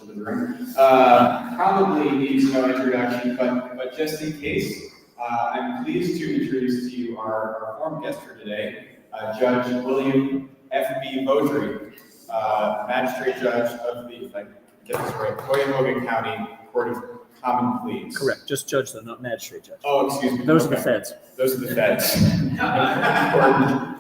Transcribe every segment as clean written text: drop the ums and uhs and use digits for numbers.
The room. Probably needs no introduction, but just in case, I'm pleased to introduce to you our former guest for today, Judge William F.B. Vodrey, Magistrate Judge of the, if I get this right, Hoyomoga County Court of Common Pleas. Correct, just judge though, not magistrate judge. Oh, excuse me. Those are the feds. Those are the feds.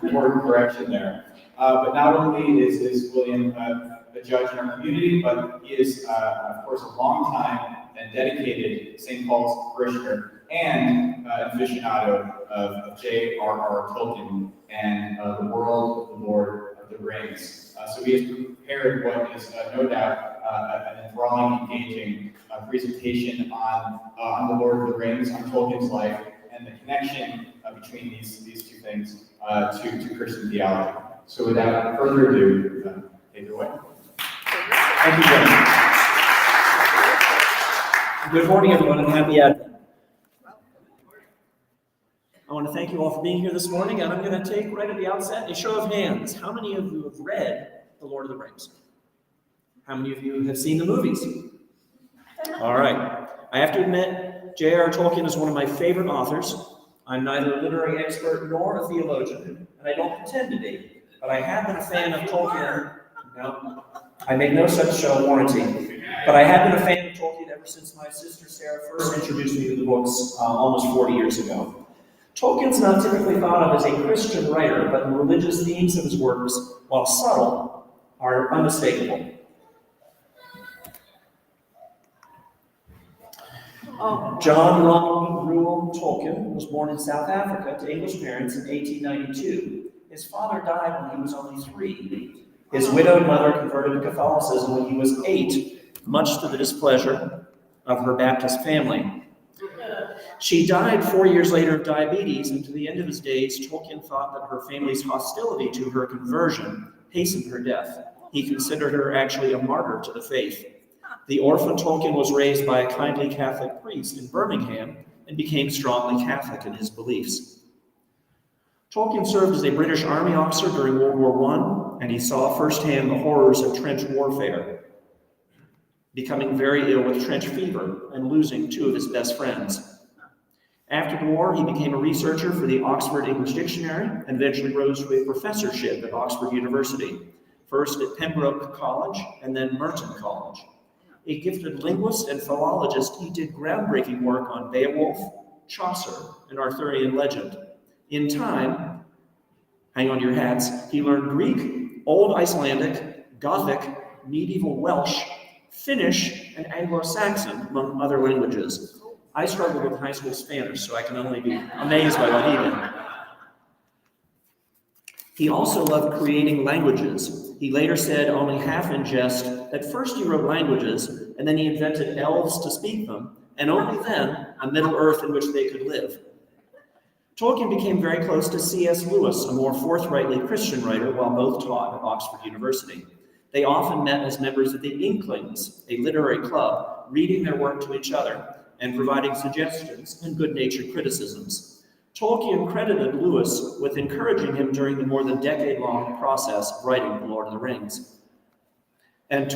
Important correction there. But not only is William a judge in our community, but he is, of course, a long-time and dedicated St. Paul's parishioner and aficionado of J.R.R. Tolkien and the world of the Lord of the Rings. So he has prepared what is no doubt an enthralling, engaging presentation on the Lord of the Rings, on Tolkien's life, and the connection between these two things to Christian theology. So without further ado, take it away. Thank you, Judge. Good morning, everyone, and happy Advent. I want to thank you all for being here this morning, and I'm going to take right at the outset a show of hands. How many of you have read The Lord of the Rings? How many of you have seen the movies? All right. I have to admit, J.R.R. Tolkien is one of my favorite authors. I'm neither a literary expert nor a theologian, and I don't pretend to be, but I have been a fan of Tolkien. No, I make no such warranty, but I have been a fan of Tolkien ever since my sister Sarah first introduced me to the books almost 40 years ago. Tolkien's not typically thought of as a Christian writer, but the religious themes of his works, while subtle, are unmistakable. John Ronald Reuel Tolkien was born in South Africa to English parents in 1892. His father died when he was only 3. His widowed mother converted to Catholicism when he was 8, much to the displeasure of her Baptist family. She died 4 years later of diabetes, and to the end of his days, Tolkien thought that her family's hostility to her conversion hastened her death. He considered her actually a martyr to the faith. The orphan Tolkien was raised by a kindly Catholic priest in Birmingham and became strongly Catholic in his beliefs. Tolkien served as a British Army officer during World War I, and he saw firsthand the horrors of trench warfare, becoming very ill with trench fever and losing 2 of his best friends. After the war, he became a researcher for the Oxford English Dictionary and eventually rose to a professorship at Oxford University, first at Pembroke College and then Merton College. A gifted linguist and philologist, he did groundbreaking work on Beowulf, Chaucer, and Arthurian legend. In time, hang on to your hats, he learned Greek, Old Icelandic, Gothic, medieval Welsh, Finnish, and Anglo-Saxon, among other languages. I struggled with high school Spanish, so I can only be amazed by what he did. He also loved creating languages. He later said, only half in jest, that first he wrote languages, and then he invented elves to speak them, and only then a Middle Earth in which they could live. Tolkien became very close to C.S. Lewis, a more forthrightly Christian writer, while both taught at Oxford University. They often met as members of the Inklings, a literary club, reading their work to each other and providing suggestions and good-natured criticisms. Tolkien credited Lewis with encouraging him during the more than decade-long process of writing The Lord of the Rings. And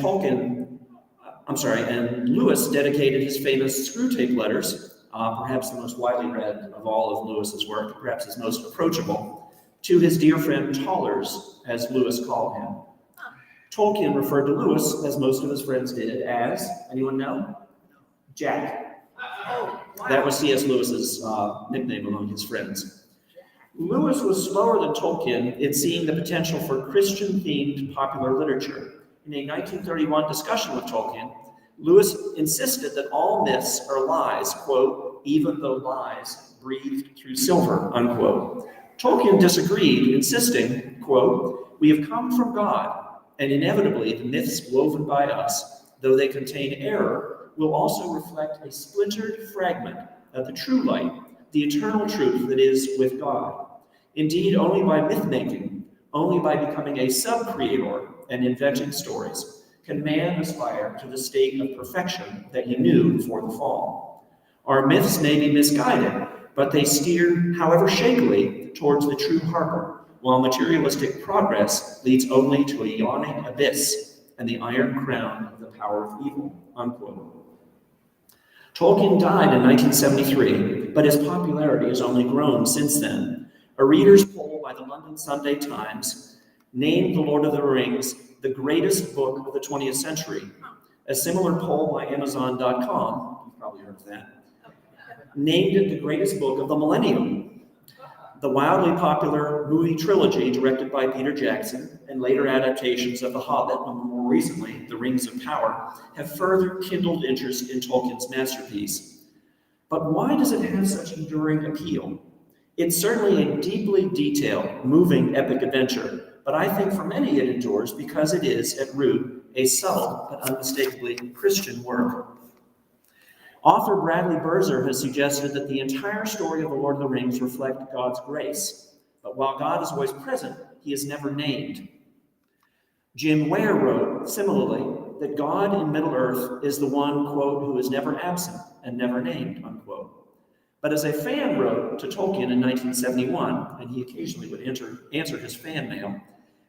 Lewis dedicated his famous Screwtape Letters, perhaps the most widely read of all of Lewis's work, perhaps his most approachable, to his dear friend Tollers, as Lewis called him. Tolkien referred to Lewis, as most of his friends did, as, anyone know? Jack. That was C.S. Lewis's nickname among his friends. Lewis was slower than Tolkien in seeing the potential for Christian-themed popular literature. In a 1931 discussion with Tolkien, Lewis insisted that all myths are lies, quote, even though lies breathed through silver, unquote. Tolkien disagreed, insisting, quote, we have come from God, and inevitably the myths woven by us, though they contain error, will also reflect a splintered fragment of the true light, the eternal truth that is with God. Indeed, only by myth-making, only by becoming a sub-creator and inventing stories, can man aspire to the state of perfection that he knew before the fall. Our myths may be misguided, but they steer, however shakily, towards the true harbor, while materialistic progress leads only to a yawning abyss and the iron crown of the power of evil, unquote. Tolkien died in 1973, but his popularity has only grown since then. A reader's poll by the London Sunday Times named The Lord of the Rings the greatest book of the 20th century. A similar poll by Amazon.com, you've probably heard of that, named it the greatest book of the millennium. The wildly popular movie trilogy directed by Peter Jackson and later adaptations of The Hobbit, and more recently, The Rings of Power, have further kindled interest in Tolkien's masterpiece. But why does it have such enduring appeal? It's certainly a deeply detailed, moving epic adventure, but I think for many it endures because it is, at root, a subtle but unmistakably Christian work. Author Bradley Berzer has suggested that the entire story of The Lord of the Rings reflect God's grace, but while God is always present, he is never named. Jim Ware wrote, similarly, that God in Middle-earth is the one, quote, who is never absent and never named, unquote. But as a fan wrote to Tolkien in 1971, and he occasionally would answer his fan mail,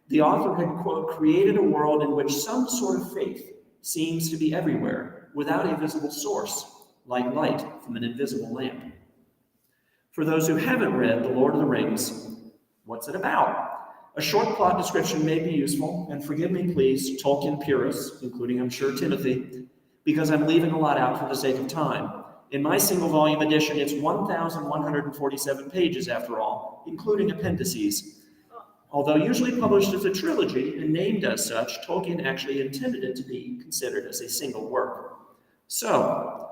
the author had, quote, created a world in which some sort of faith seems to be everywhere, without a visible source, like light from an invisible lamp. For those who haven't read The Lord of the Rings, what's it about? A short plot description may be useful, and forgive me, please, Tolkien purists, including, I'm sure, Timothy, because I'm leaving a lot out for the sake of time. In my single-volume edition, it's 1,147 pages, after all, including appendices. Although usually published as a trilogy and named as such, Tolkien actually intended it to be considered as a single work. So,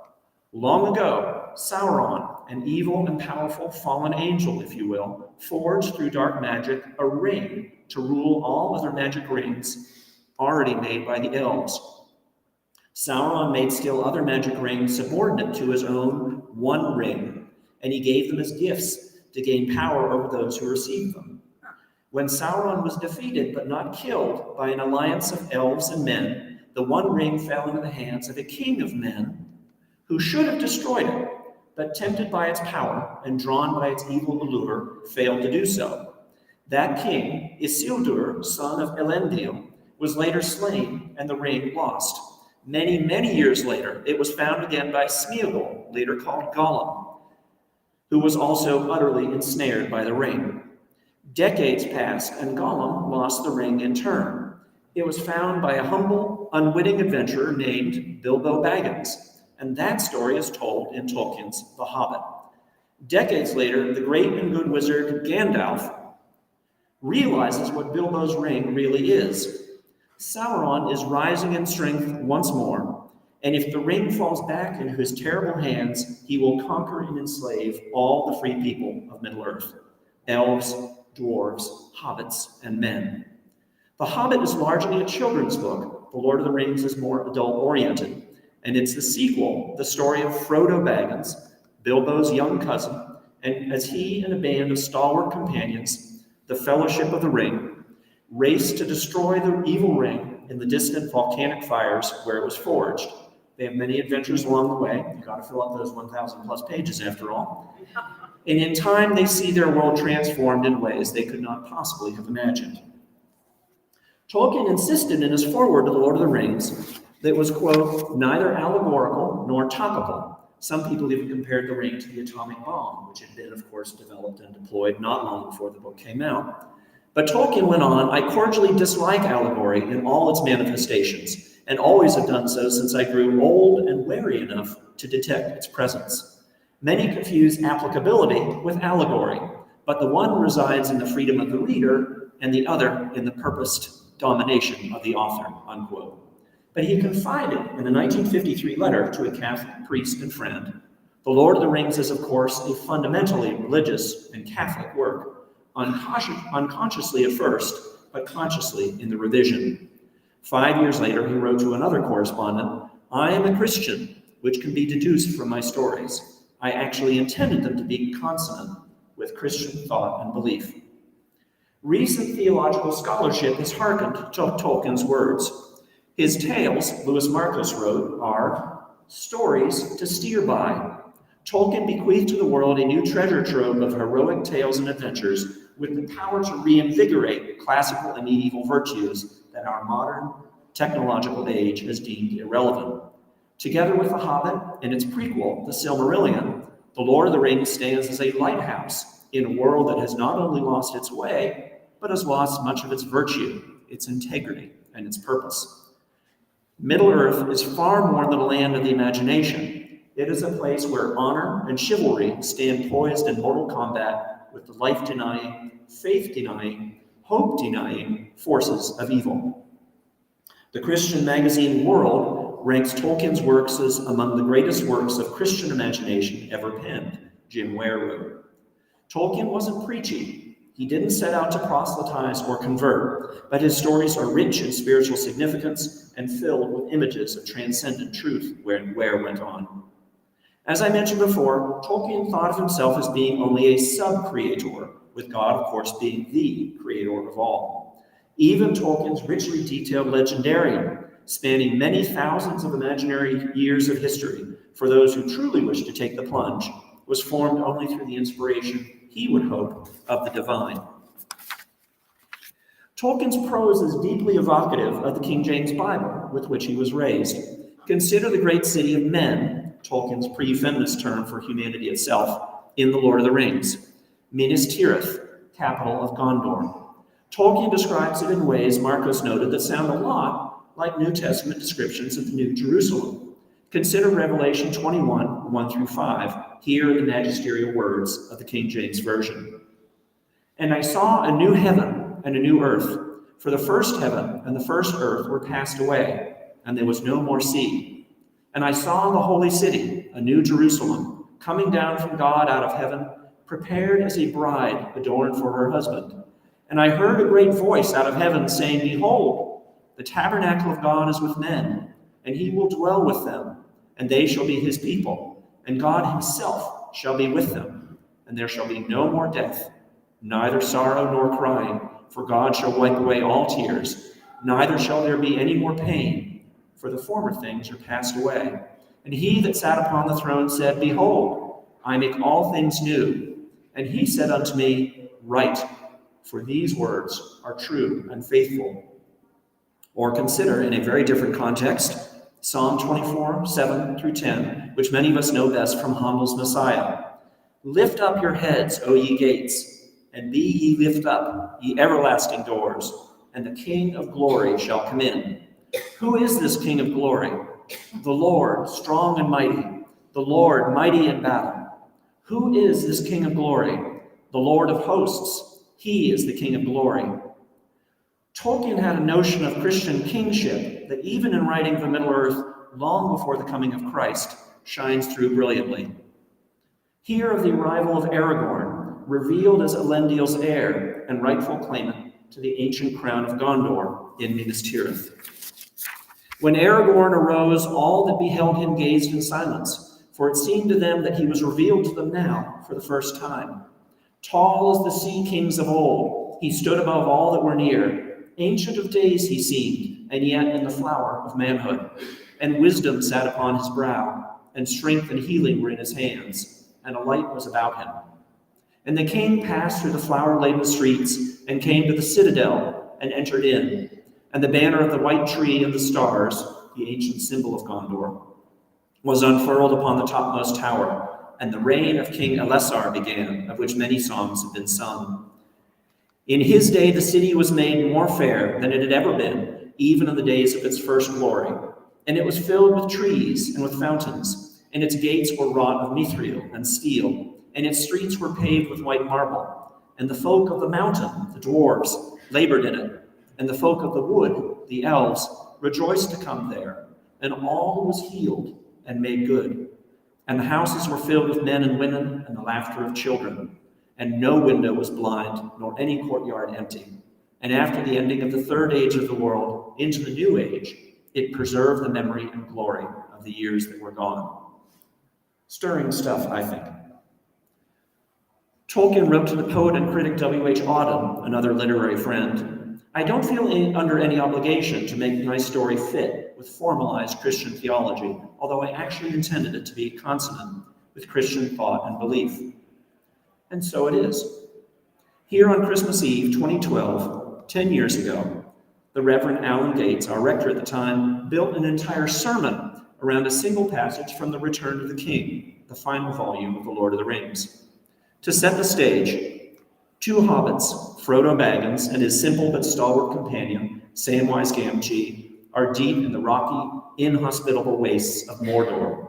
long ago, Sauron, an evil and powerful fallen angel, if you will, forged through dark magic a ring to rule all other magic rings already made by the Elves. Sauron made still other magic rings subordinate to his own one ring, and he gave them as gifts to gain power over those who received them. When Sauron was defeated but not killed by an alliance of elves and men, the one ring fell into the hands of a king of men who should have destroyed it, but tempted by its power and drawn by its evil allure, failed to do so. That king, Isildur, son of Elendil, was later slain and the ring lost. Many, many years later, it was found again by Smeagol, later called Gollum, who was also utterly ensnared by the ring. Decades passed, and Gollum lost the ring in turn. It was found by a humble, unwitting adventurer named Bilbo Baggins, and that story is told in Tolkien's The Hobbit. Decades later, the great and good wizard Gandalf realizes what Bilbo's ring really is. Sauron is rising in strength once more, and if the ring falls back into his terrible hands, he will conquer and enslave all the free people of Middle-earth: elves, dwarves, hobbits, and men. The Hobbit is largely a children's book. The Lord of the Rings is more adult-oriented, and it's the sequel, the story of Frodo Baggins, Bilbo's young cousin, and as he and a band of stalwart companions, the Fellowship of the Ring, race to destroy the evil ring in the distant volcanic fires where it was forged. They have many adventures along the way. You've got to fill up those 1,000 plus pages after all. And in time, they see their world transformed in ways they could not possibly have imagined. Tolkien insisted in his foreword to The Lord of the Rings that it was, quote, neither allegorical nor topical. Some people even compared the ring to the atomic bomb, which had been, of course, developed and deployed not long before the book came out. But Tolkien went on, I cordially dislike allegory in all its manifestations, and always have done so since I grew old and wary enough to detect its presence. Many confuse applicability with allegory, but the one resides in the freedom of the reader, and the other in the purposed domination of the author, unquote. But he confided in a 1953 letter to a Catholic priest and friend, The Lord of the Rings is, of course, a fundamentally religious and Catholic work, unconsciously at first, but consciously in the revision. 5 years later, he wrote to another correspondent, I am a Christian, which can be deduced from my stories. I actually intended them to be consonant with Christian thought and belief. Recent theological scholarship has hearkened to Tolkien's words. His tales, Louis Marcos wrote, are stories to steer by. Tolkien bequeathed to the world a new treasure trove of heroic tales and adventures with the power to reinvigorate classical and medieval virtues that our modern technological age has deemed irrelevant. Together with The Hobbit and its prequel, The Silmarillion, The Lord of the Rings stands as a lighthouse in a world that has not only lost its way, but has lost much of its virtue, its integrity, and its purpose. Middle-earth is far more than a land of the imagination. It is a place where honor and chivalry stand poised in mortal combat with the life-denying, faith-denying, hope-denying forces of evil. The Christian magazine World ranks Tolkien's works as among the greatest works of Christian imagination ever penned, Jim Ware wrote. Tolkien wasn't preachy. He didn't set out to proselytize or convert, but his stories are rich in spiritual significance and filled with images of transcendent truth, Ware went on. As I mentioned before, Tolkien thought of himself as being only a sub-creator, with God, of course, being the creator of all. Even Tolkien's richly detailed legendarium, spanning many thousands of imaginary years of history for those who truly wish to take the plunge, was formed only through the inspiration, he would hope, of the divine. Tolkien's prose is deeply evocative of the King James Bible, with which he was raised. Consider the great city of men, Tolkien's pre-feminist term for humanity itself, in The Lord of the Rings. Minas Tirith, capital of Gondor. Tolkien describes it in ways, Marcos noted, that sound a lot like New Testament descriptions of the New Jerusalem. Consider Revelation 21, 1 through 5. Here are the magisterial words of the King James Version. And I saw a new heaven and a new earth, for the first heaven and the first earth were passed away, and there was no more sea. And I saw the holy city, a new Jerusalem, coming down from God out of heaven, prepared as a bride adorned for her husband. And I heard a great voice out of heaven saying, Behold, the tabernacle of God is with men, and he will dwell with them, and they shall be his people, and God himself shall be with them. And there shall be no more death, neither sorrow nor crying, for God shall wipe away all tears, neither shall there be any more pain, for the former things are passed away. And he that sat upon the throne said, Behold, I make all things new. And he said unto me, Write, for these words are true and faithful. Or consider, in a very different context, Psalm 24, 7 through 10, which many of us know best from Handel's Messiah. Lift up your heads, O ye gates, and be ye lift up, ye everlasting doors, and the King of glory shall come in. Who is this King of glory? The Lord, strong and mighty, the Lord, mighty in battle. Who is this King of glory? The Lord of hosts. He is the King of glory. Tolkien had a notion of Christian kingship that even in writing The Middle-earth long before the coming of Christ shines through brilliantly. Hear of the arrival of Aragorn, revealed as Elendil's heir and rightful claimant to the ancient crown of Gondor in Minas Tirith. When Aragorn arose, all that beheld him gazed in silence, for it seemed to them that he was revealed to them now for the first time. Tall as the sea kings of old, he stood above all that were near. Ancient of days he seemed, and yet in the flower of manhood. And wisdom sat upon his brow, and strength and healing were in his hands, and a light was about him. And the king passed through the flower-laden streets, and came to the citadel, and entered in. And the banner of the white tree and the stars, the ancient symbol of Gondor, was unfurled upon the topmost tower, and the reign of King Elessar began, of which many songs have been sung. In his day the city was made more fair than it had ever been, even in the days of its first glory. And it was filled with trees and with fountains, and its gates were wrought of mithril and steel, and its streets were paved with white marble. And the folk of the mountain, the dwarves, labored in it, and the folk of the wood, the elves, rejoiced to come there, and all was healed and made good. And the houses were filled with men and women and the laughter of children. And no window was blind, nor any courtyard empty. And after the ending of the third age of the world, into the new age, it preserved the memory and glory of the years that were gone. Stirring stuff, I think. Tolkien wrote to the poet and critic W.H. Auden, another literary friend, I don't feel under any obligation to make my story fit with formalized Christian theology, although I actually intended it to be consonant with Christian thought and belief. And so it is. Here on Christmas Eve 2012, 10 years ago, The Reverend Alan Gates, our rector at the time, built an entire sermon around a single passage from The Return of the King, the final volume of The Lord of the Rings. To set the stage, two hobbits, Frodo Baggins and his simple but stalwart companion, Samwise Gamgee, are deep in the rocky, inhospitable wastes of Mordor.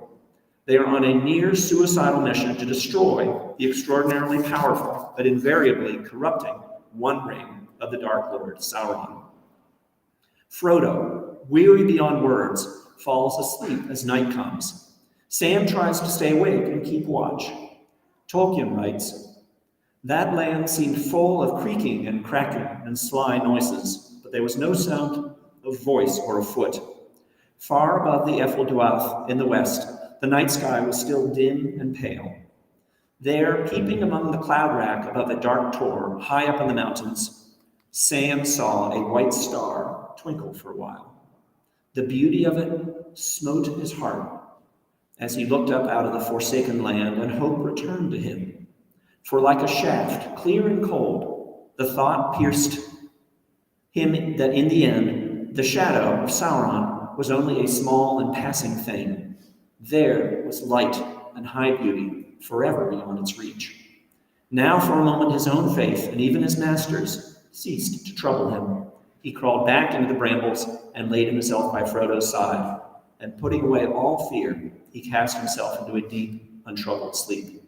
They are on a near suicidal mission to destroy the extraordinarily powerful but invariably corrupting One Ring of the Dark Lord, Sauron. Frodo, weary beyond words, falls asleep as night comes. Sam tries to stay awake and keep watch. Tolkien writes, "That land seemed full of creaking and cracking and sly noises, but there was no sound of voice or of foot. Far above the Eiffel Dwarf in the west, the night sky was still dim and pale. There, peeping among the cloud rack above a dark tor high up in the mountains, Sam saw a white star twinkle for a while. The beauty of it smote his heart as he looked up out of the forsaken land, and hope returned to him. For like a shaft, clear and cold, the thought pierced him that in the end, the shadow of Sauron was only a small and passing thing. There was light and high beauty forever beyond its reach. Now for a moment his own faith, and even his master's, ceased to trouble him. He crawled back into the brambles and laid himself by Frodo's side, and putting away all fear, he cast himself into a deep, untroubled sleep."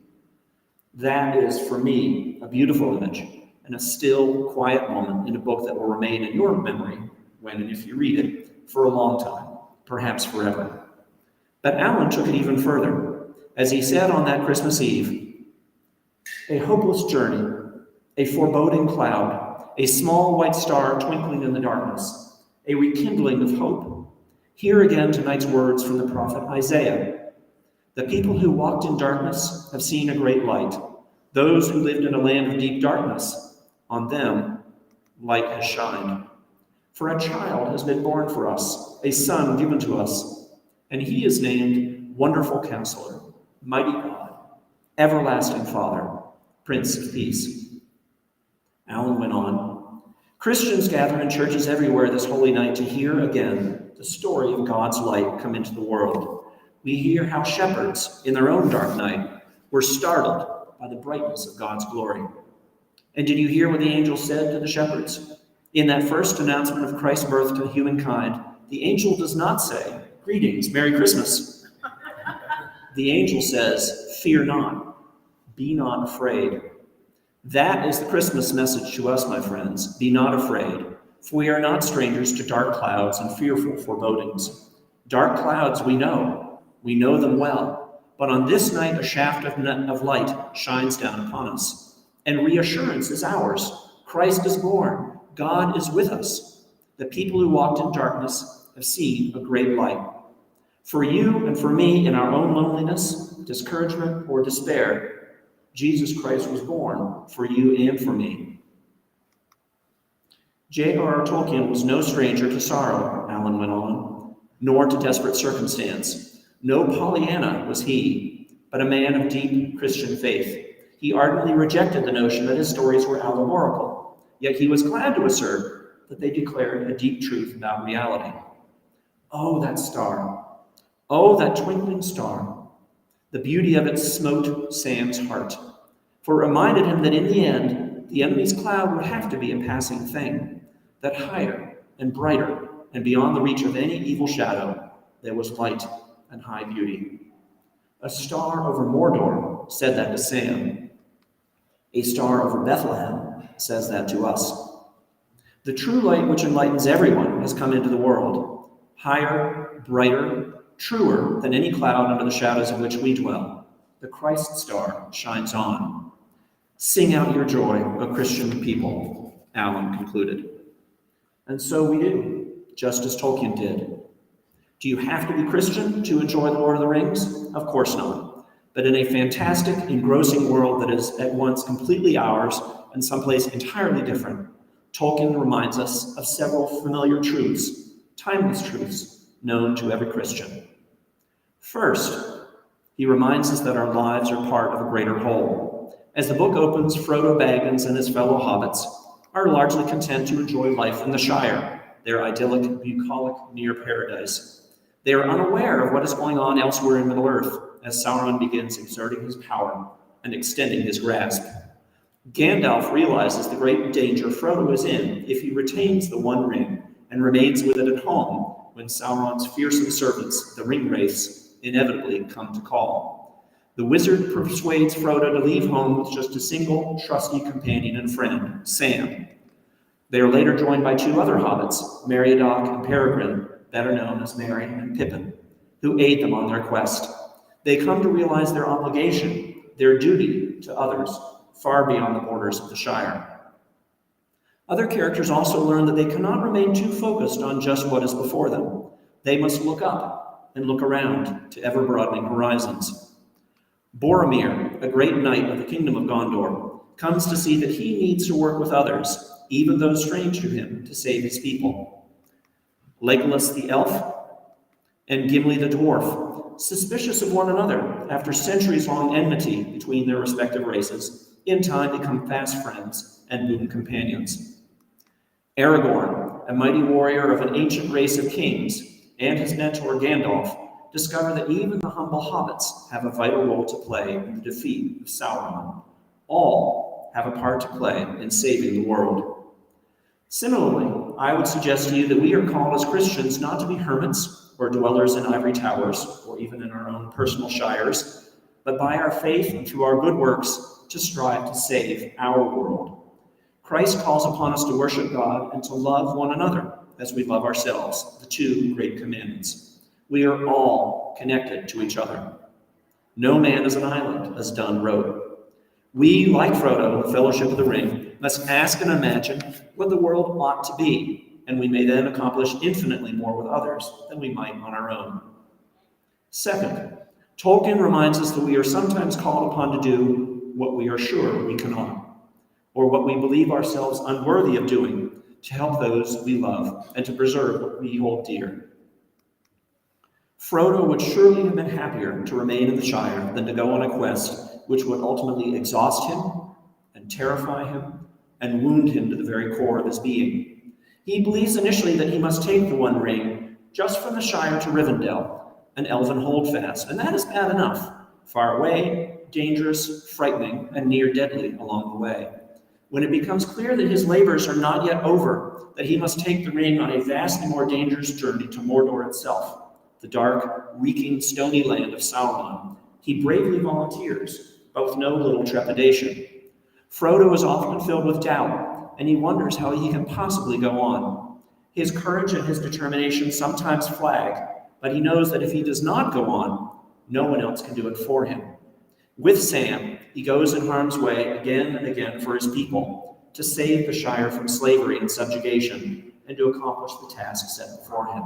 That is, for me, a beautiful image and a still, quiet moment in a book that will remain in your memory when and if you read it for a long time, perhaps forever. But Alan took it even further. As he said on that Christmas Eve, "A hopeless journey, a foreboding cloud, a small white star twinkling in the darkness, a rekindling of hope. Hear again tonight's words from the prophet Isaiah. The people who walked in darkness have seen a great light. Those who lived in a land of deep darkness, on them light has shined. For a child has been born for us, a son given to us, and he is named Wonderful Counselor, Mighty God, Everlasting Father, Prince of Peace." Alan went on, "Christians gather in churches everywhere this holy night to hear again the story of God's light come into the world. We hear how shepherds, in their own dark night, were startled by the brightness of God's glory. And did you hear what the angel said to the shepherds? In that first announcement of Christ's birth to humankind, the angel does not say, 'Greetings, Merry Christmas.' The angel says, 'Fear not, be not afraid.' That is the Christmas message to us, my friends. Be not afraid, for we are not strangers to dark clouds and fearful forebodings. Dark clouds we know them well, but on this night a shaft of light shines down upon us, and reassurance is ours. Christ is born, God is with us. The people who walked in darkness have seen a great light. For you and for me in our own loneliness, discouragement, or despair, Jesus Christ was born for you and for me." J.R.R. Tolkien was no stranger to sorrow, Alan went on, nor to desperate circumstance. No Pollyanna was he, but a man of deep Christian faith. He ardently rejected the notion that his stories were allegorical, yet he was glad to assert that they declared a deep truth about reality. Oh, that star! Oh, that twinkling star! The beauty of it smote Sam's heart, for it reminded him that in the end, the enemy's cloud would have to be a passing thing, that higher and brighter and beyond the reach of any evil shadow, there was light and high beauty. A star over Mordor said that to Sam. A star over Bethlehem says that to us. The true light which enlightens everyone has come into the world, higher, brighter, truer than any cloud under the shadows of which we dwell. The Christ star shines on. Sing out your joy, O Christian people, Alan concluded. And so we do, just as Tolkien did. Do you have to be Christian to enjoy The Lord of the Rings? Of course not. But in a fantastic, engrossing world that is at once completely ours and someplace entirely different, Tolkien reminds us of several familiar truths, timeless truths, known to every Christian. First, he reminds us that our lives are part of a greater whole. As the book opens, Frodo Baggins and his fellow hobbits are largely content to enjoy life in the Shire, their idyllic, bucolic near paradise. They are unaware of what is going on elsewhere in Middle-earth as Sauron begins exerting his power and extending his grasp. Gandalf realizes the great danger Frodo is in if he retains the One Ring and remains with it at home when Sauron's fearsome servants, the Ringwraiths, inevitably come to call. The wizard persuades Frodo to leave home with just a single trusty companion and friend, Sam. They are later joined by two other hobbits, Meriadoc and Peregrine, better known as Merry and Pippin, who aid them on their quest. They come to realize their obligation, their duty to others, far beyond the borders of the Shire. Other characters also learn that they cannot remain too focused on just what is before them. They must look up and look around to ever-broadening horizons. Boromir, a great knight of the kingdom of Gondor, comes to see that he needs to work with others, even those strange to him, to save his people. Legolas the Elf and Gimli the Dwarf, suspicious of one another after centuries-long enmity between their respective races, in time become fast friends and boon companions. Aragorn, a mighty warrior of an ancient race of kings, and his mentor Gandalf discover that even the humble hobbits have a vital role to play in the defeat of Sauron. All have a part to play in saving the world. Similarly, I would suggest to you that we are called as Christians not to be hermits or dwellers in ivory towers or even in our own personal shires, but by our faith and through our good works to strive to save our world. Christ calls upon us to worship God and to love one another as we love ourselves, the two great commandments. We are all connected to each other. No man is an island, as Donne wrote. We, like Frodo in the Fellowship of the Ring, must ask and imagine what the world ought to be, and we may then accomplish infinitely more with others than we might on our own. Second, Tolkien reminds us that we are sometimes called upon to do what we are sure we cannot, or what we believe ourselves unworthy of doing to help those we love and to preserve what we hold dear. Frodo would surely have been happier to remain in the Shire than to go on a quest which would ultimately exhaust him and terrify him and wound him to the very core of his being. He believes initially that he must take the One Ring just from the Shire to Rivendell, an elven holdfast, and that is bad enough. Far away, dangerous, frightening, and near deadly along the way. When it becomes clear that his labors are not yet over, that he must take the ring on a vastly more dangerous journey to Mordor itself, the dark, reeking, stony land of Sauron, he bravely volunteers, but with no little trepidation. Frodo is often filled with doubt, and he wonders how he can possibly go on. His courage and his determination sometimes flag, but he knows that if he does not go on, no one else can do it for him. With Sam, he goes in harm's way again and again for his people, to save the Shire from slavery and subjugation, and to accomplish the task set before him.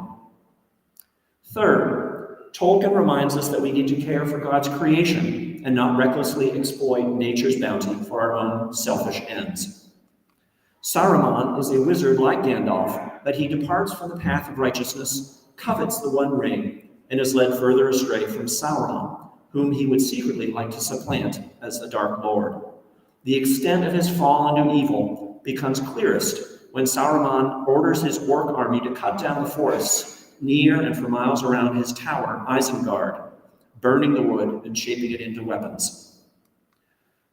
Third, Tolkien reminds us that we need to care for God's creation and not recklessly exploit nature's bounty for our own selfish ends. Saruman is a wizard like Gandalf, but he departs from the path of righteousness, covets the One Ring, and is led further astray from Sauron, whom he would secretly like to supplant as the Dark Lord. The extent of his fall into evil becomes clearest when Saruman orders his orc army to cut down the forests near and for miles around his tower, Isengard, burning the wood and shaping it into weapons.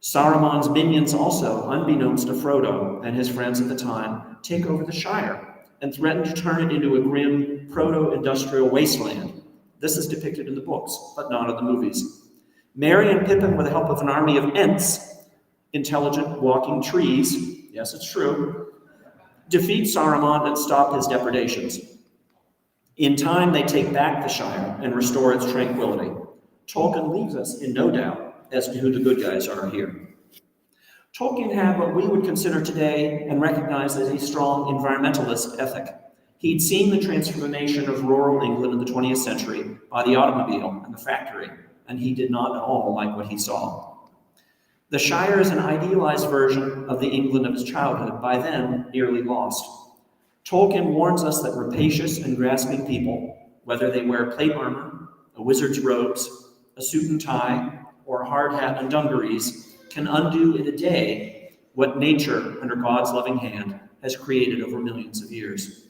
Saruman's minions also, unbeknownst to Frodo and his friends at the time, take over the Shire and threaten to turn it into a grim proto-industrial wasteland. This is depicted in the books, but not in the movies. Merry and Pippin, with the help of an army of Ents, intelligent walking trees, yes, it's true, defeat Saruman and stop his depredations. In time, they take back the Shire and restore its tranquility. Tolkien leaves us in no doubt as to who the good guys are here. Tolkien had what we would consider today and recognize as a strong environmentalist ethic. He'd seen the transformation of rural England in the 20th century by the automobile and the factory, and he did not at all like what he saw. The Shire is an idealized version of the England of his childhood, by then nearly lost. Tolkien warns us that rapacious and grasping people, whether they wear plate armor, a wizard's robes, a suit and tie, or a hard hat and dungarees, can undo in a day what nature, under God's loving hand, has created over millions of years.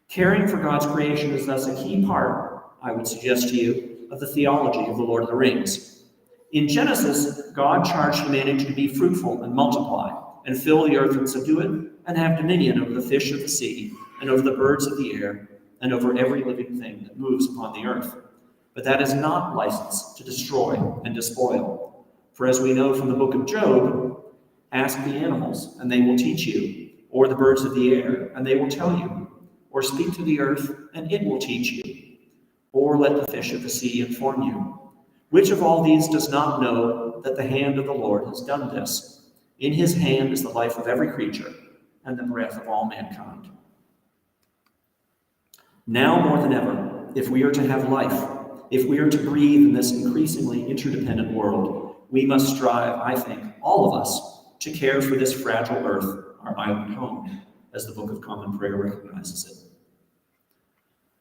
Caring for God's creation is thus a key part, I would suggest to you, of the theology of the Lord of the Rings. In Genesis, God charged humanity to be fruitful and multiply, and fill the earth and subdue it, and have dominion over the fish of the sea, and over the birds of the air, and over every living thing that moves upon the earth. But that is not license to destroy and despoil. For as we know from the book of Job, ask the animals, and they will teach you, or the birds of the air, and they will tell you, or speak to the earth, and it will teach you, or let the fish of the sea inform you. Which of all these does not know that the hand of the Lord has done this? In his hand is the life of every creature, and the breath of all mankind. Now more than ever, if we are to have life, if we are to breathe in this increasingly interdependent world, we must strive, I think, all of us, to care for this fragile earth, our island home, as the Book of Common Prayer recognizes it.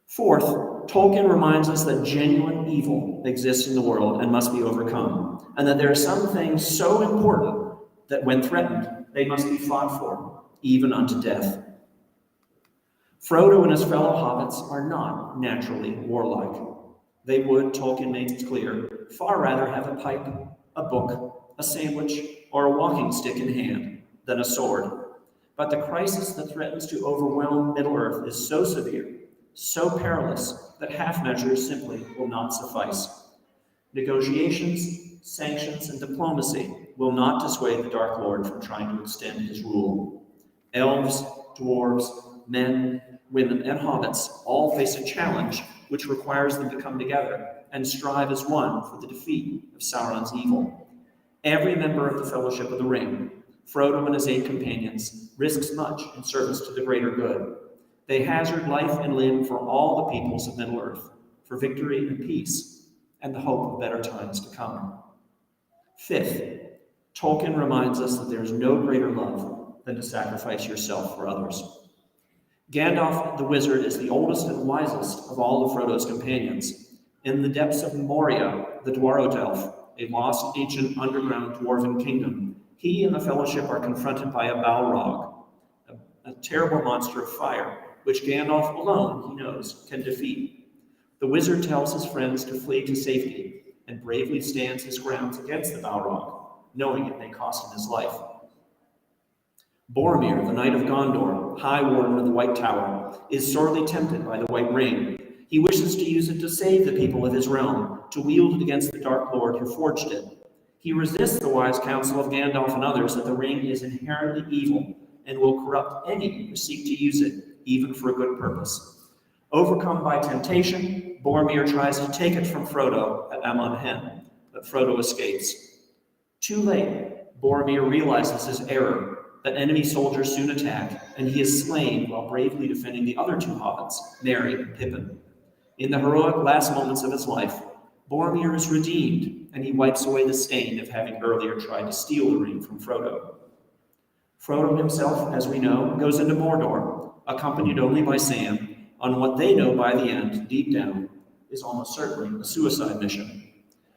Fourth, Tolkien reminds us that genuine evil exists in the world and must be overcome, and that there are some things so important that when threatened, they must be fought for, even unto death. Frodo and his fellow hobbits are not naturally warlike. They would, Tolkien makes it clear, far rather have a pipe, a book, a sandwich, or a walking stick in hand than a sword. But the crisis that threatens to overwhelm Middle-earth is so severe, so perilous, that half measures simply will not suffice. Negotiations, sanctions, and diplomacy will not dissuade the Dark Lord from trying to extend his rule. Elves, dwarves, men, women, and hobbits all face a challenge which requires them to come together and strive as one for the defeat of Sauron's evil. Every member of the Fellowship of the Ring, Frodo and his 8 companions, risks much in service to the greater good. They hazard life and limb for all the peoples of Middle-earth, for victory and peace, and the hope of better times to come. Fifth, Tolkien reminds us that there is no greater love than to sacrifice yourself for others. Gandalf the wizard is the oldest and wisest of all of Frodo's companions. In the depths of Moria, the Dwarves, a lost ancient underground dwarven kingdom, he and the Fellowship are confronted by a Balrog, a terrible monster of fire, which Gandalf alone, he knows, can defeat. The wizard tells his friends to flee to safety and bravely stands his grounds against the Balrog, knowing it may cost him his life. Boromir, the Knight of Gondor, High Warden of the White Tower, is sorely tempted by the White Ring. He wishes to use it to save the people of his realm, to wield it against the Dark Lord who forged it. He resists the wise counsel of Gandalf and others that the ring is inherently evil and will corrupt any who seek to use it, even for a good purpose. Overcome by temptation, Boromir tries to take it from Frodo at Amon Hen, but Frodo escapes. Too late, Boromir realizes his error, that enemy soldiers soon attack, and he is slain while bravely defending the other 2 hobbits, Merry and Pippin. In the heroic last moments of his life, Boromir is redeemed, and he wipes away the stain of having earlier tried to steal the ring from Frodo. Frodo himself, as we know, goes into Mordor, accompanied only by Sam, on what they know by the end, deep down, is almost certainly a suicide mission.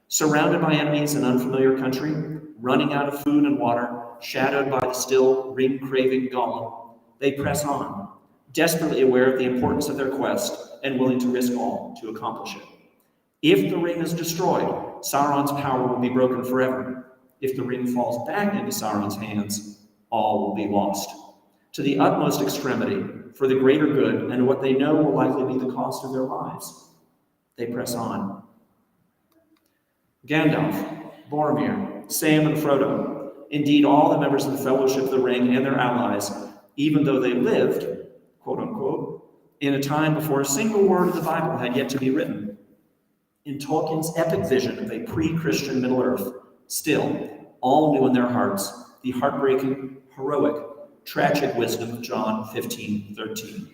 Surrounded by enemies in unfamiliar country, running out of food and water, shadowed by the still ring-craving Gollum, they press on, desperately aware of the importance of their quest and willing to risk all to accomplish it. If the ring is destroyed, Sauron's power will be broken forever. If the ring falls back into Sauron's hands, all will be lost. To the utmost extremity, for the greater good and what they know will likely be the cost of their lives, they press on. Gandalf, Boromir, Sam, and Frodo, indeed all the members of the Fellowship of the Ring and their allies, even though they lived, quote unquote, in a time before a single word of the Bible had yet to be written, in Tolkien's epic vision of a pre-Christian Middle-earth, still, all knew in their hearts the heartbreaking, heroic, tragic wisdom of John 15:13.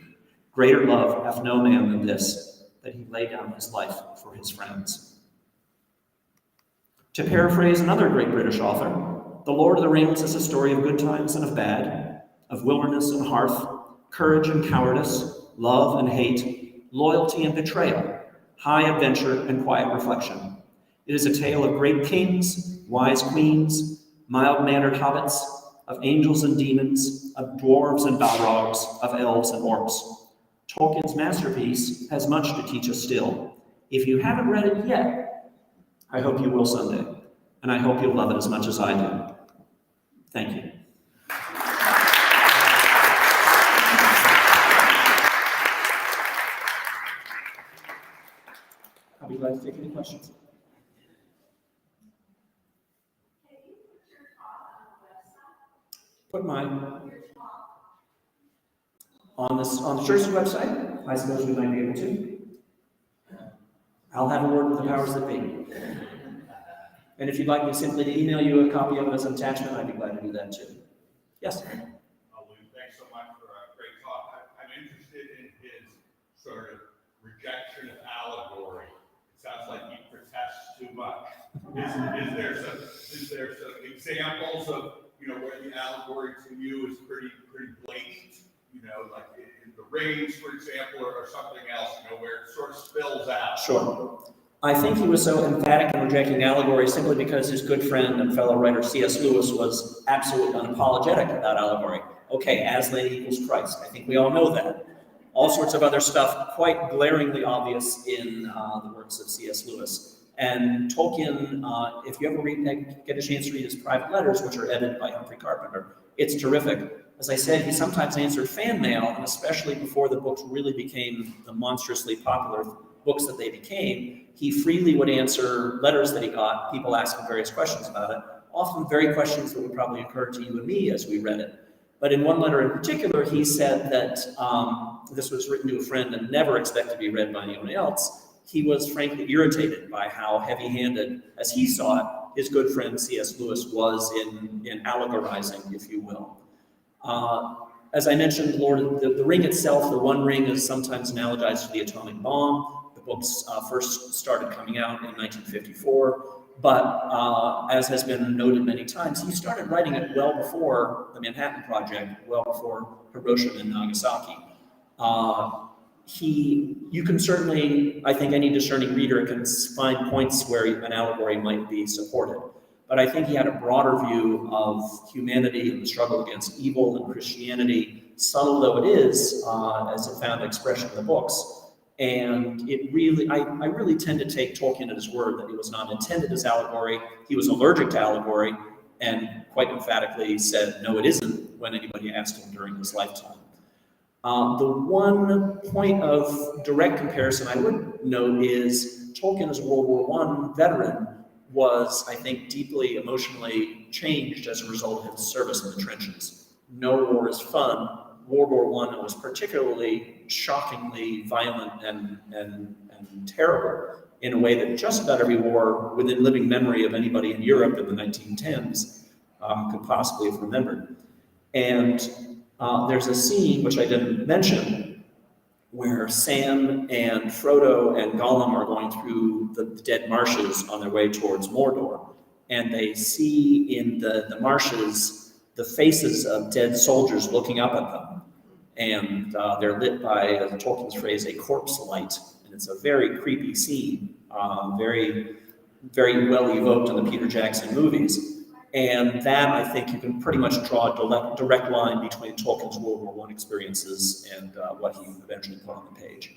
Greater love hath no man than this, that he lay down his life for his friends. To paraphrase another great British author, The Lord of the Rings is a story of good times and of bad, of wilderness and hearth, courage and cowardice, love and hate, loyalty and betrayal, high adventure and quiet reflection. It is a tale of great kings, wise queens, mild-mannered hobbits, of angels and demons, of dwarves and balrogs, of elves and orcs. Tolkien's masterpiece has much to teach us still. If you haven't read it yet, I hope you will someday, and I hope you'll love it as much as I do. Thank you. I'll be glad to take any questions. Put mine on the church's website. I suppose we might be able to. I'll have a word with the powers that be. And if you'd like me simply to email you a copy of it as an attachment, I'd be glad to do that too. Yes? Lou, thanks so much for a great talk. I'm interested in his sort of rejection of allegory. It sounds like he protests too much. Is there some examples of, where the allegory to you is pretty blatant, like in the rings, for example, or something else, where it sort of spills out? Sure. I think he was so emphatic in rejecting allegory simply because his good friend and fellow writer C.S. Lewis was absolutely unapologetic about allegory. Okay, Aslan equals Christ. I think we all know that. All sorts of other stuff quite glaringly obvious in the works of C.S. Lewis. And Tolkien, if you ever get a chance to read his private letters, which are edited by Humphrey Carpenter, it's terrific. As I said, he sometimes answered fan mail, and especially before the books really became the monstrously popular books that they became, he freely would answer letters that he got, people asking various questions about it, often very questions that would probably occur to you and me as we read it. But in one letter in particular, he said that this was written to a friend and never expected to be read by anyone else. He was frankly irritated by how heavy-handed, as he saw it, his good friend C.S. Lewis was in allegorizing, if you will. As I mentioned, the ring itself, the One Ring, is sometimes analogized to the atomic bomb. The books first started coming out in 1954, but as has been noted many times, he started writing it well before the Manhattan Project, well before Hiroshima and Nagasaki. You can certainly, I think any discerning reader can find points where an allegory might be supported. But I think he had a broader view of humanity and the struggle against evil and Christianity, subtle though it is, as it found expression in the books. And I really tend to take Tolkien at his word that it was not intended as allegory. He was allergic to allegory and quite emphatically said, no, it isn't, when anybody asked him during his lifetime. The one point of direct comparison I would note is Tolkien, as a World War I veteran, was, I think, deeply emotionally changed as a result of his service in the trenches. No war is fun. World War I was particularly shockingly violent and terrible in a way that just about every war within living memory of anybody in Europe in the 1910s could possibly have remembered. And there's a scene, which I didn't mention, where Sam and Frodo and Gollum are going through the dead marshes on their way towards Mordor. And they see in the marshes the faces of dead soldiers looking up at them. And they're lit by, Tolkien's phrase, a corpse light. And it's a very creepy scene, very, very well evoked in the Peter Jackson movies. And that, I think, you can pretty much draw a direct line between Tolkien's World War I experiences and what he eventually put on the page.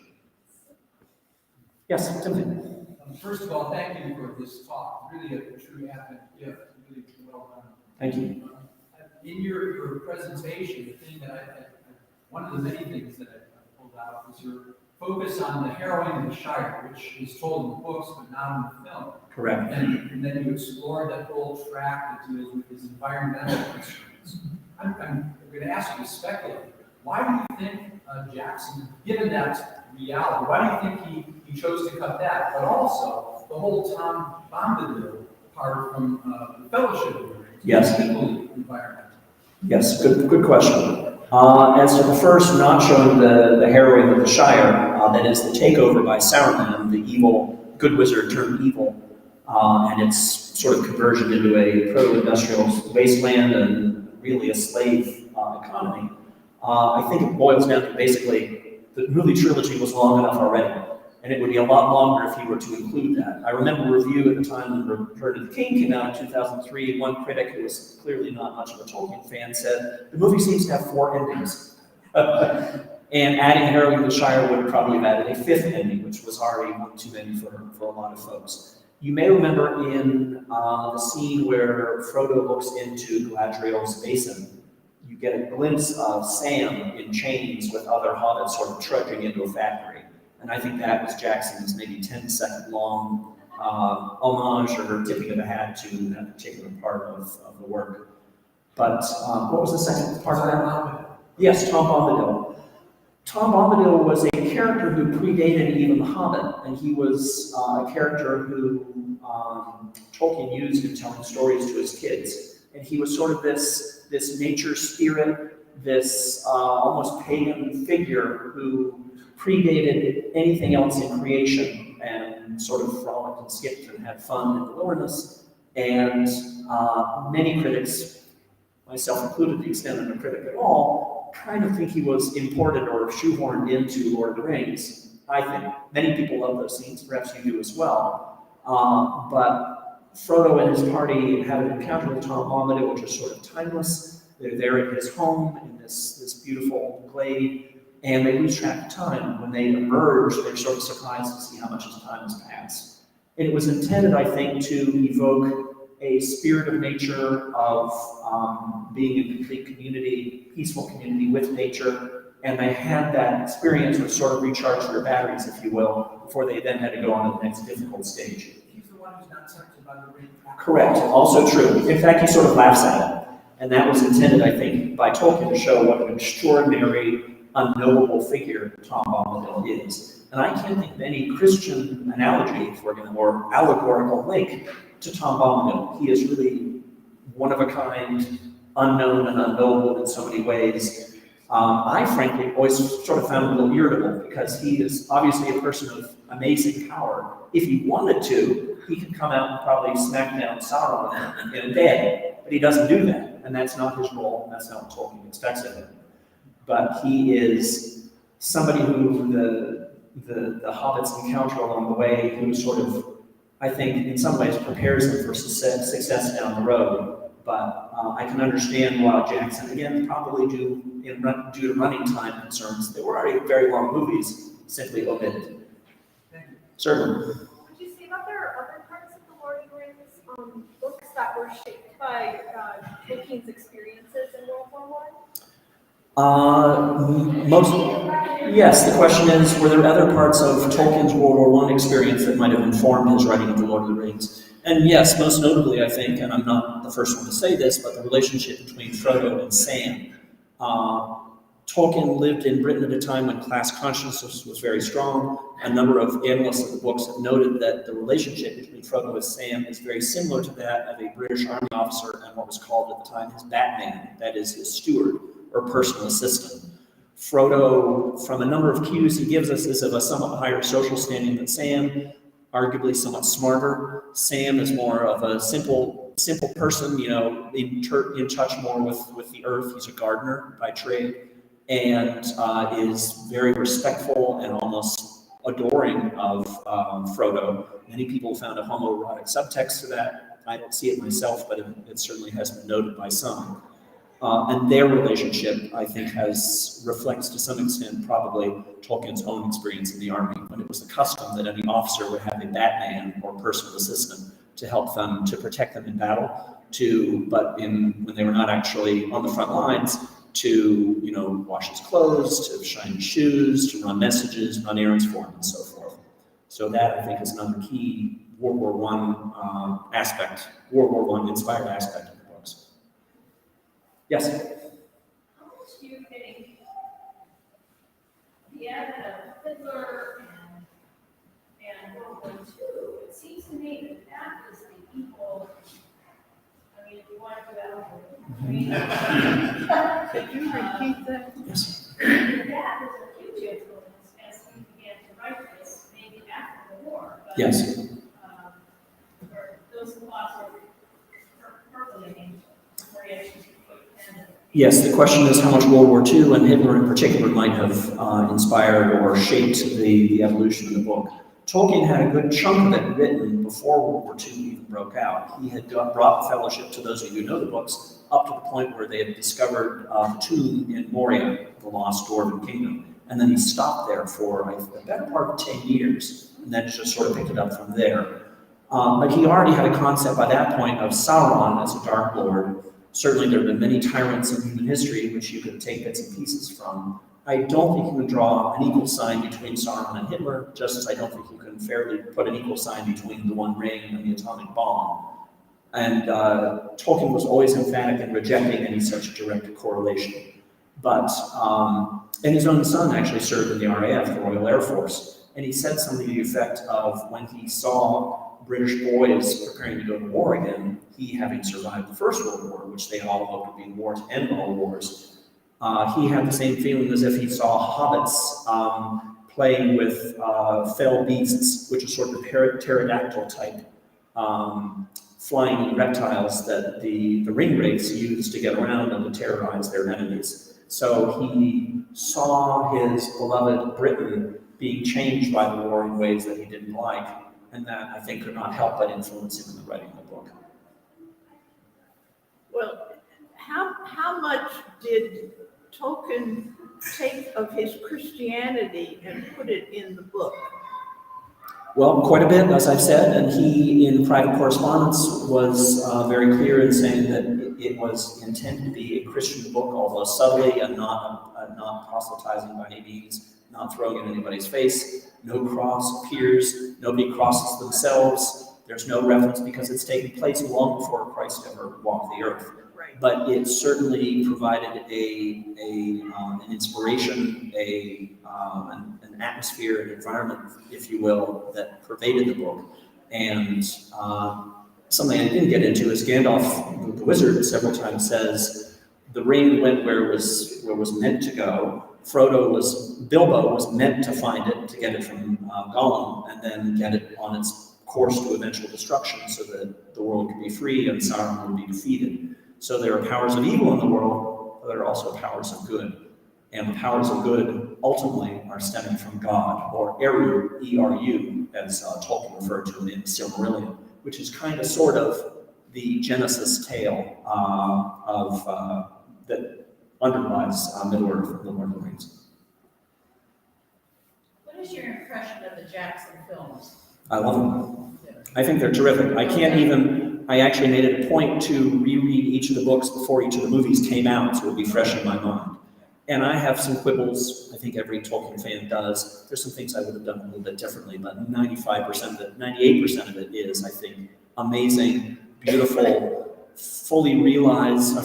Yes, Timothy. First of all, thank you for this talk. Really a true Advent gift. Really well done. Thank you. In your presentation, the thing that one of the many things that I pulled out was your focus on the heroine of the Shire, which is told in the books but not in the film. Correct. And then you explored that whole track that deals with his environmental concerns. I'm going to ask you to speculate. Why do you think Jackson, given that reality, why do you think he chose to cut that? But also the whole Tom Bombadil part from the Fellowship of the Ring. Yes. Equally environmental. Yes, good question. As to the first, not showing the heroine of the Shire, that is the takeover by Saruman, the evil, good wizard turned evil, and its sort of conversion into a proto-industrial wasteland and really a slave economy. I think it boils down to basically the movie trilogy was long enough already, and it would be a lot longer if you were to include that. I remember a review at the time when Return of the King came out in 2003. One critic, who was clearly not much of a Tolkien fan, said, the movie seems to have 4 endings. And adding Harold of the Shire would probably have added a fifth ending, which was already one too many for a lot of folks. You may remember in the scene where Frodo looks into Galadriel's basin, you get a glimpse of Sam in chains with other hobbits sort of trudging into a factory. And I think that was Jackson's maybe 10-second long homage or tipping of the hat to that particular part of the work. But what was the second part of that? Yes, Tom Bombadil. Tom Bombadil was a character who predated even The Hobbit, and he was a character who Tolkien used in telling stories to his kids. And he was sort of this nature spirit, this almost pagan figure who predated anything else in creation and sort of frolicked and skipped and had fun in the wilderness. And many critics, myself included, to the extent I'm a critic at all, kind of think he was imported or shoehorned into Lord of the Rings. I think many people love those scenes, perhaps you do as well. But Frodo and his party have an encounter with Tom Bombadil, which is sort of timeless. They're there at his home in this beautiful glade, and they lose track of time. When they emerge, they're sort of surprised to see how much time has passed. And it was intended, I think, to evoke a spirit of nature, of being a complete community, peaceful community with nature, and they had that experience which sort of recharged their batteries, if you will, before they then had to go on to the next difficult stage. He's the one who's not tempted by the ring. Correct, also true. In fact, he sort of laughs at it. And that was intended, I think, by Tolkien to show what an extraordinary, unknowable figure Tom Bombadil is. And I can't think of any Christian analogy, if we're going to, or allegorical link to Tom Bombadil. He is really one of a kind, unknown and unknowable in so many ways. I frankly always sort of found him a little irritable because he is obviously a person of amazing power. If he wanted to, he could come out and probably smack down Saruman in a day, but he doesn't do that, and that's not his role, and that's not what Tolkien expects of him. But he is somebody who the hobbits encounter along the way, who sort of, I think, in some ways prepares them for success down the road. But I can understand why Jackson, again, probably due to running time concerns, they were already very long movies, simply omitted. Thank you. Certainly. Would you say that there are other parts of the Lord of the Rings books that were shaped by Tolkien's experiences in World War I? Yes, the question is, were there other parts of Tolkien's World War I experience that might have informed his writing of The Lord of the Rings? And yes, most notably, I think, and I'm not the first one to say this, but the relationship between Frodo and Sam. Tolkien lived in Britain at a time when class consciousness was very strong. A number of analysts of the books have noted that the relationship between Frodo and Sam is very similar to that of a British Army officer and what was called at the time his Batman, that is his steward or personal assistant. Frodo, from a number of cues he gives us, is of a somewhat higher social standing than Sam, arguably somewhat smarter. Sam is more of a simple person, in touch more with the earth. He's a gardener by trade, and is very respectful and almost adoring of Frodo. Many people found a homoerotic subtext to that. I don't see it myself, but it certainly has been noted by some. And their relationship, I think, reflects to some extent probably Tolkien's own experience in the army, when it was the custom that any officer would have a Batman or personal assistant to help them, to protect them in battle, when they were not actually on the front lines, to wash his clothes, to shine his shoes, to run messages, run errands for him, and so forth. So that, I think, is another key World War I inspired aspect of the books. Yes? How much do you think the advent of Hitler and World War II, it seems to me that is the equal, if you want to go out, could you repeat that? Yes. That was a huge influence as we began to write this, maybe after the war. But, Yes. those thoughts are percolating reactions. Yes, the question is how much World War II and Hitler in particular might have inspired or shaped the evolution of the book. Tolkien had a good chunk of it written before World War II even broke out. He had brought fellowship, to those of you who know the books, up to the point where they had discovered the tomb in Moria, the lost Dwarven kingdom. and then he stopped there for a better part of 10 years, and then just sort of picked it up from there. But he already had a concept by that point of Sauron as a Dark Lord. Certainly there have been many tyrants in human history which you could take bits and pieces from. I don't think you can draw an equal sign between Saruman and Hitler, just as I don't think you can fairly put an equal sign between the One Ring and the atomic bomb. And Tolkien was always emphatic in rejecting any such direct correlation. But, and his own son actually served in the RAF, the Royal Air Force, and he said something to the effect of when he saw British boys preparing to go to war again, he having survived the First World War, which they all hoped would be the war to end all wars, he had the same feeling as if he saw hobbits playing with fell beasts, which is sort of pterodactyl type flying reptiles that the ring wraiths used to get around and to terrorize their enemies. So he saw his beloved Britain being changed by the war in ways that he didn't like, and that, I think, could not help but influence him in the writing of the book. Well, how much did Tolkien take of his Christianity and put it in the book? Well, quite a bit, as I've said, and he, in private correspondence, was very clear in saying that it was intended to be a Christian book, although subtly and not proselytizing by any means, not throwing it in anybody's face. No cross appears, nobody crosses themselves. There's no reference because it's taken place long before Christ ever walked the earth. Right. But it certainly provided an inspiration, an atmosphere, an environment, if you will, that pervaded the book. And something I didn't get into is Gandalf the wizard several times says the ring went where it was meant to go. Bilbo was meant to find it, to get it from Gollum, and then get it on its course to eventual destruction so that the world could be free and Sauron would be defeated. So there are powers of evil in the world, but there are also powers of good. And the powers of good ultimately are stemming from God, or Eru, E-R-U, as Tolkien referred to it in Silmarillion, which is kind of sort of the Genesis tale that underlies Middle-earth and the Lord of the Rings. What is your impression of the Jackson films? I love them. I think they're terrific. I actually made it a point to reread each of the books before each of the movies came out, so it would be fresh in my mind. And I have some quibbles, I think every Tolkien fan does. There's some things I would have done a little bit differently, but 95% of it, 98% of it is, I think, amazing, beautiful, fully realized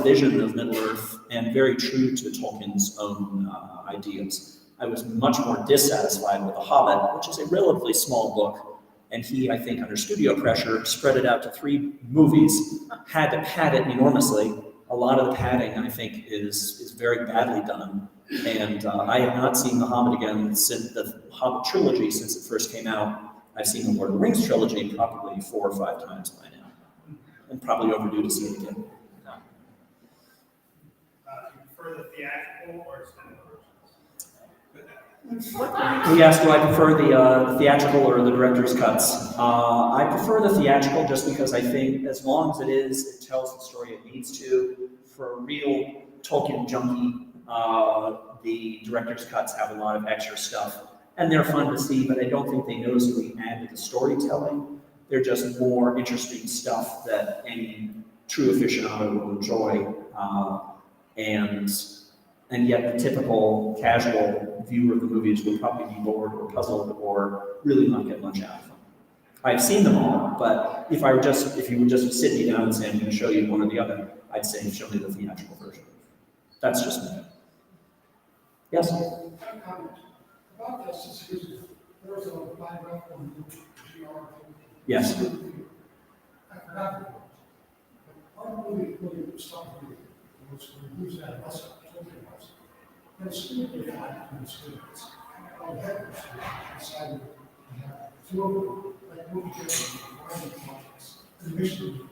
vision of Middle-earth, and very true to Tolkien's own ideas. I was much more dissatisfied with The Hobbit, which is a relatively small book, and he, I think, under studio pressure, spread it out to 3 movies, had to pad it enormously. A lot of the padding, I think, is very badly done, and I have not seen The Hobbit again since the Hobbit trilogy since it first came out. I've seen the Lord of the Rings trilogy probably 4 or 5 times by now, and probably overdue to see it again. Do you prefer the theatrical or extended versions? He asked, do I prefer the theatrical or the director's cuts? I prefer the theatrical just because I think as long as it tells the story it needs to. For a real Tolkien junkie, the director's cuts have a lot of extra stuff. And they're fun to see, but I don't think they noticeably add to the storytelling. They're just more interesting stuff that any true aficionado will enjoy. And yet the typical casual viewer of the movies would probably be bored or puzzled or really not get much out of them. I've seen them all, but if you would just sit me down and say, I'm going to show you one or the other, I'd say, show me the theatrical version. That's just me. Yes? About this, there's a biographical Yes. I forgot the quote. But one movie really stuck with me was when he was at West Tolkien House. And as soon as they had to students, all the head decided to have 4 like movie theaters and projects. And mission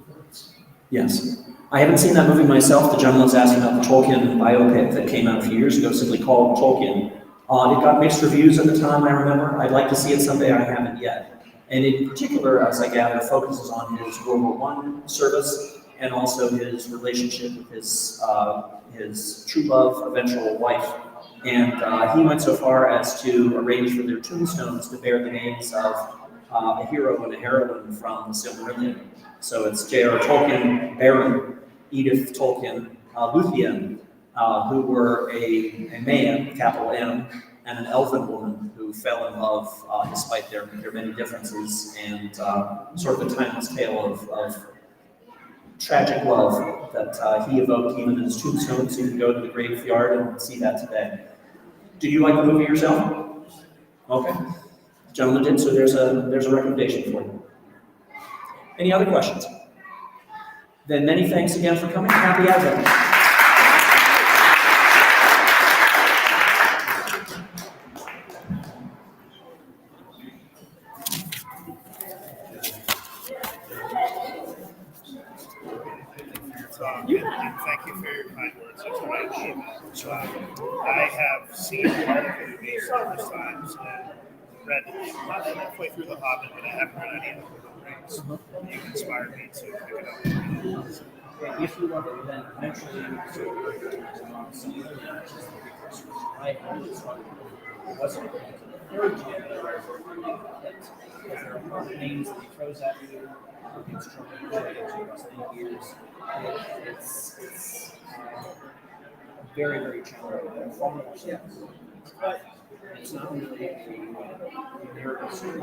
Yes. I haven't seen that movie myself. The gentleman's asking about the Tolkien biopic that came out a few years ago, simply called Tolkien. It got mixed reviews at the time, I remember. I'd like to see it someday. I haven't yet. And in particular, as I gather, focuses on his World War I service and also his relationship with his true love, eventual wife, And he went so far as to arrange for their tombstones to bear the names of a hero and a heroine from the Silmarillion. So it's J.R. Tolkien, Baron, Edith Tolkien, Luthien, who were a man, capital M, and an elven woman who fell in love despite their many differences, and sort of a timeless tale of tragic love that he evoked even in his tombstone, so you can go to the graveyard and see that today. Did you like the movie yourself? Okay. The gentleman did, so there's a recommendation for you. Any other questions? Then many thanks again for coming. Happy Advent. Thank you for your kind words. That's what I need. I have seen part of the movie numerous times and read about halfway through The Hobbit, but I haven't read any of the Lord of the Rings. You've inspired me to pick it up. If you love it, then eventually you can sort of recognize among some of the precursors. I always thought it wasn't the third generation that there are names that he throws at you, instrument that you years. It's very, very challenging. But it's not really a narrative story.